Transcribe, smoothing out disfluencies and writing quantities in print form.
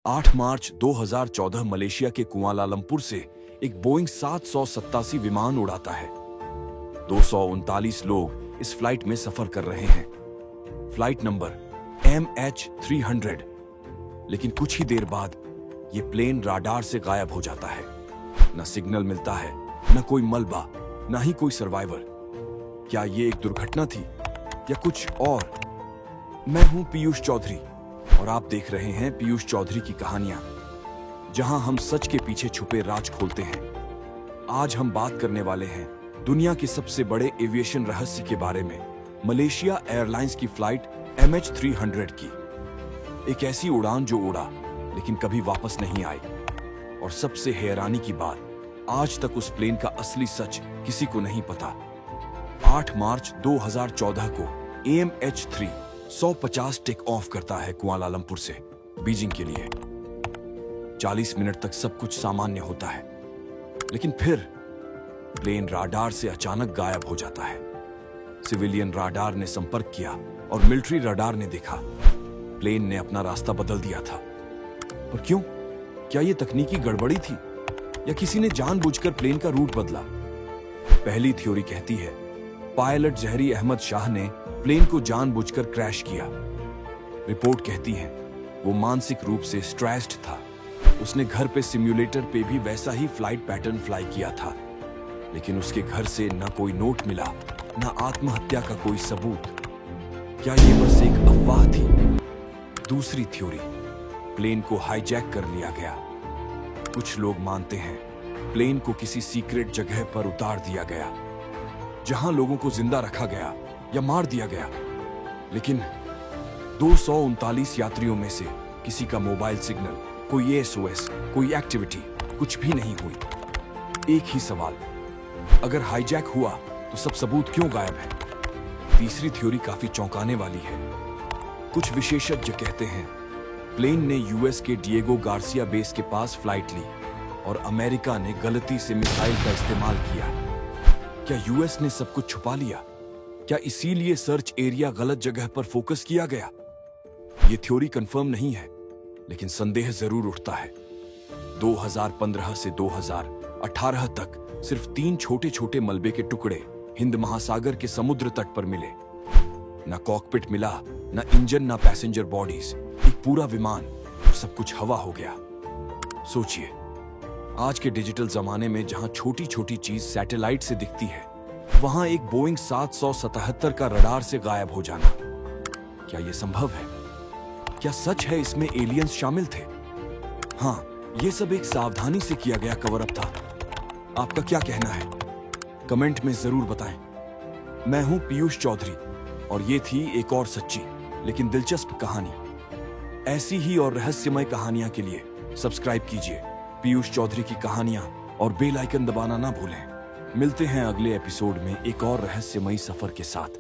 8 मार्च 2014 Malaysia के Kuala Lumpur से एक बोइंग 787 विमान उड़ाता है। 239 लोग इस फ्लाइट में सफर कर रहे हैं। Flight number MH300। लेकिन कुछ ही देर बाद ये प्लेन राडार से गायब हो जाता है। न सिग्नल मिलता है, न कोई मलबा, न ही कोई सर्वाइवर। क्या ये एक दुर्घटना थी या कुछ और? मैं हूं पीयूष चौधरी और आप देख रहे हैं पीयूष चौधरी की कहानियां, जहां हम सच के पीछे छुपे राज खोलते हैं। आज हम बात करने वाले हैं दुनिया के सबसे बड़े एविएशन रहस्य के बारे में, मलेशिया एयरलाइंस की फ्लाइट MH300 की। एक ऐसी उड़ान जो उड़ा लेकिन कभी वापस नहीं आई। और सबसे हैरानी की बात, आज तक उस प्लेन का असली सच किसी को नहीं पता। 8 मार्च 2014 को MH3 150 टेक ऑफ करता है कुआलालंपुर से बीजिंग के लिए। 40 मिनट तक सब कुछ सामान्य होता है, लेकिन फिर प्लेन राडार से अचानक गायब हो जाता है। सिविलियन राडार ने संपर्क किया और मिलिट्री राडार ने देखा प्लेन ने अपना रास्ता बदल दिया था। पर क्यों? क्या यह तकनीकी गड़बड़ी थी या किसी ने जानबूझकर प्लेन का रूट बदला? पहली थ्योरी कहती है पायलट जहरी अहमद शाह ने प्लेन को जानबूझकर क्रैश किया। रिपोर्ट कहती है वो मानसिक रूप से स्ट्रेस्ड था। उसने घर पे सिम्युलेटर पे भी वैसा ही फ्लाइट पैटर्न फ्लाई किया था, लेकिन उसके घर से न कोई नोट मिला, न आत्महत्या का कोई सबूत। क्या ये बस एक अफवाह थी? दूसरी थ्योरी, प्लेन को हाईजैक कर लिया गया। कुछ लोग मानते हैं प्लेन को किसी सीक्रेट जगह पर उतार दिया गया, जहां लोगों को जिंदा रखा गया या मार दिया गया। लेकिन 239 यात्रियों में से किसी का मोबाइल सिग्नल, कोई SOS, कोई एक्टिविटी, कुछ भी नहीं हुई। एक ही सवाल, अगर हाईजैक हुआ तो सब सबूत क्यों गायब है? तीसरी थ्योरी काफी चौंकाने वाली है। कुछ विशेषज्ञ कहते हैं प्लेन ने US के डिएगो गार्सिया बेस के पास फ्लाइट ली और अमेरिका ने गलती से मिसाइल का इस्तेमाल किया। क्या US ने सब कुछ छुपा लिया? क्या इसीलिए सर्च एरिया गलत जगह पर फोकस किया गया? यह थ्योरी कंफर्म नहीं है, लेकिन संदेह जरूर उठता है। 2015 से 2018 तक सिर्फ 3 छोटे छोटे मलबे के टुकड़े हिंद महासागर के समुद्र तट पर मिले। न कॉकपिट मिला, न इंजन, न पैसेंजर बॉडीज। एक पूरा विमान और सब कुछ हवा हो गया। सोचिए, आज के डिजिटल जमाने में जहां छोटी छोटी चीज सैटेलाइट से दिखती है, वहां एक बोइंग 777 का रडार से गायब हो जाना। क्या यह संभव है? क्या सच है इसमें एलियंस शामिल थे? हाँ, यह सब एक सावधानी से किया गया कवर अप था। आपका क्या कहना है? कमेंट में जरूर बताएं। मैं हूं पीयूष चौधरी और ये थी एक और सच्ची लेकिन दिलचस्प कहानी। ऐसी ही और रहस्यमय कहानियां के लिए सब्सक्राइब कीजिए पीयूष चौधरी की कहानियां और बेल आइकन दबाना ना भूलें। मिलते हैं अगले एपिसोड में एक और रहस्यमयी सफर के साथ।